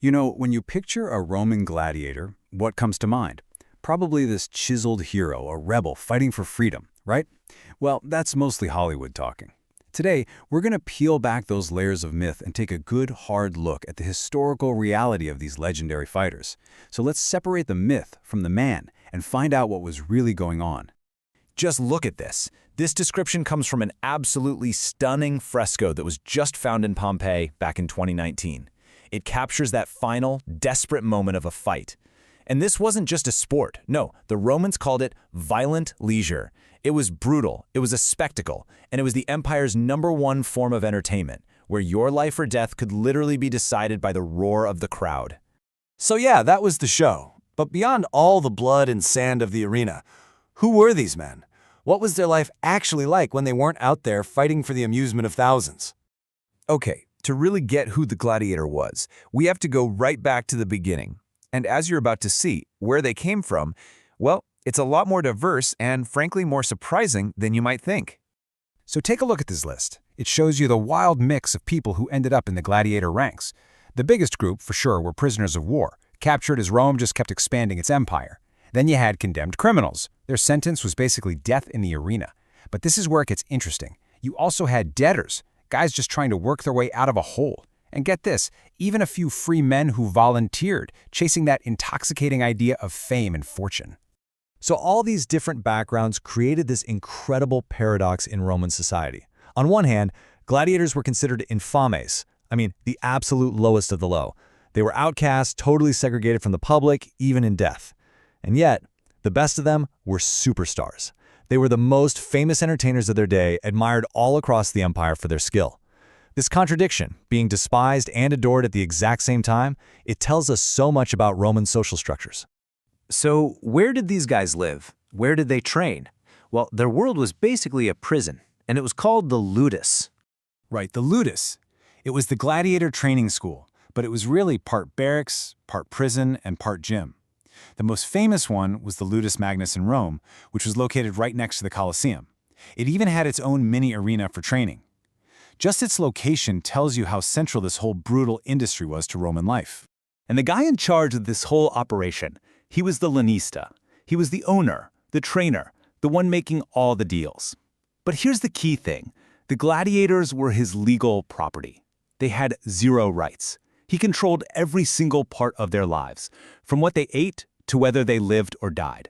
When you picture a Roman gladiator, what comes to mind? Probably this chiseled hero, a rebel fighting for freedom, right? Well, that's mostly Hollywood talking. Today, we're going to peel back those layers of myth and take a good, hard look at the historical reality of these legendary fighters. So let's separate the myth from the man and find out what was really going on. Just look at this. This description comes from an absolutely stunning fresco that was just found in Pompeii back in 2019. It captures that final, desperate moment of a fight. And this wasn't just a sport. No, the Romans called it violent leisure. It was brutal, it was a spectacle, and it was the empire's #1 form of entertainment, where your life or death could literally be decided by the roar of the crowd. So yeah, that was the show. But beyond all the blood and sand of the arena, who were these men? What was their life actually like when they weren't out there fighting for the amusement of thousands? Okay, to really get who the gladiator was, we have to go right back to the beginning. And as you're about to see, where they came from, well, it's a lot more diverse and, frankly, more surprising than you might think. So take a look at this list. It shows you the wild mix of people who ended up in the gladiator ranks. The biggest group, for sure, were prisoners of war, captured as Rome just kept expanding its empire. Then you had condemned criminals. Their sentence was basically death in the arena. But this is where it gets interesting. You also had debtors, guys just trying to work their way out of a hole. And get this, even a few free men who volunteered, chasing that intoxicating idea of fame and fortune. So all these different backgrounds created this incredible paradox in Roman society. On one hand, gladiators were considered infames, the absolute lowest of the low. They were outcasts, totally segregated from the public, even in death. And yet, the best of them were superstars. They were the most famous entertainers of their day, admired all across the empire for their skill. This contradiction, being despised and adored at the exact same time, it tells us so much about Roman social structures. So where did these guys live? Where did they train? Well, their world was basically a prison, and it was called the ludus. Right, the ludus. It was the gladiator training school, but it was really part barracks, part prison, and part gym. The most famous one was the Ludus Magnus in Rome, which was located right next to the Colosseum. It even had its own mini arena for training. Just its location tells you how central this whole brutal industry was to Roman life. And the guy in charge of this whole operation, he was the lanista. He was the owner, the trainer, the one making all the deals. But here's the key thing. The gladiators were his legal property. They had zero rights. He controlled every single part of their lives, from what they ate to whether they lived or died.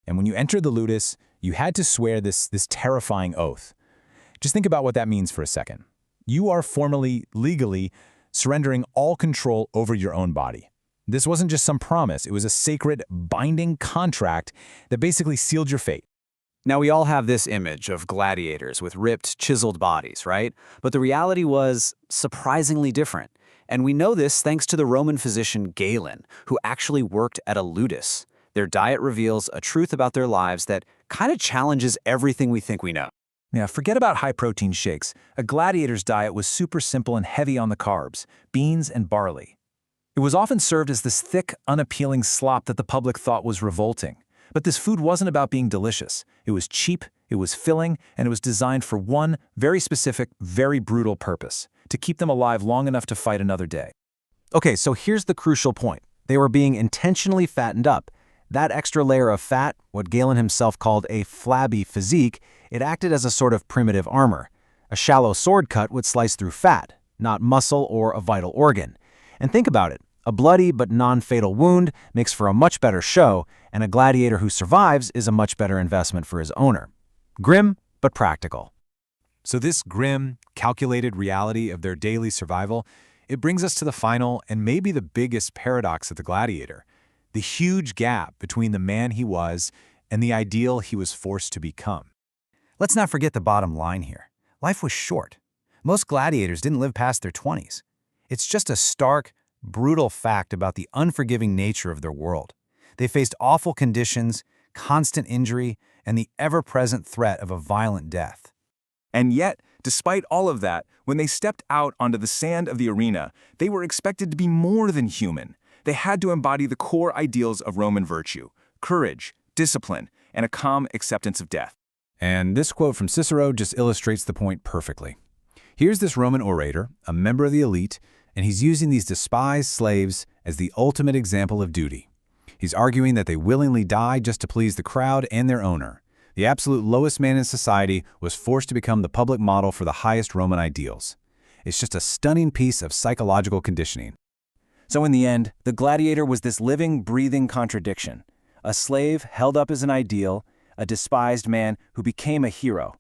And when you entered the ludus, you had to swear this terrifying oath. Just think about what that means for a second. You are formally, legally, surrendering all control over your own body. This wasn't just some promise, it was a sacred, binding contract that basically sealed your fate. Now, we all have this image of gladiators with ripped, chiseled bodies, right? But the reality was surprisingly different. And we know this thanks to the Roman physician Galen, who actually worked at a ludus. Their diet reveals a truth about their lives that kind of challenges everything we think we know. Yeah, forget about high-protein shakes. A gladiator's diet was super simple and heavy on the carbs, beans and barley. It was often served as this thick, unappealing slop that the public thought was revolting. But this food wasn't about being delicious. It was cheap, it was filling, and it was designed for one very specific, very brutal purpose: to keep them alive long enough to fight another day. Okay, so here's the crucial point. They were being intentionally fattened up. That extra layer of fat, what Galen himself called a flabby physique, it acted as a sort of primitive armor. A shallow sword cut would slice through fat, not muscle or a vital organ. And think about it. A bloody but non-fatal wound makes for a much better show, and a gladiator who survives is a much better investment for his owner. Grim, but practical. So this grim, calculated reality of their daily survival, it brings us to the final and maybe the biggest paradox of the gladiator: the huge gap between the man he was and the ideal he was forced to become. Let's not forget the bottom line here. Life was short. Most gladiators didn't live past their 20s. It's just a stark, brutal fact about the unforgiving nature of their world. They faced awful conditions, constant injury, and the ever-present threat of a violent death. And yet, despite all of that, when they stepped out onto the sand of the arena, they were expected to be more than human. They had to embody the core ideals of Roman virtue: courage, discipline, and a calm acceptance of death. And this quote from Cicero just illustrates the point perfectly. Here's this Roman orator, a member of the elite, And he's using these despised slaves as the ultimate example of duty. He's arguing that they willingly died just to please the crowd and their owner. The absolute lowest man in society was forced to become the public model for the highest Roman ideals. It's just a stunning piece of psychological conditioning. So in the end, the gladiator was this living, breathing contradiction. A slave held up as an ideal, a despised man who became a hero.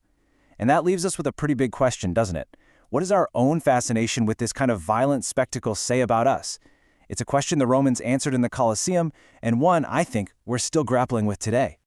And that leaves us with a pretty big question, doesn't it? What does our own fascination with this kind of violent spectacle say about us? It's a question the Romans answered in the Colosseum, and one, I think, we're still grappling with today.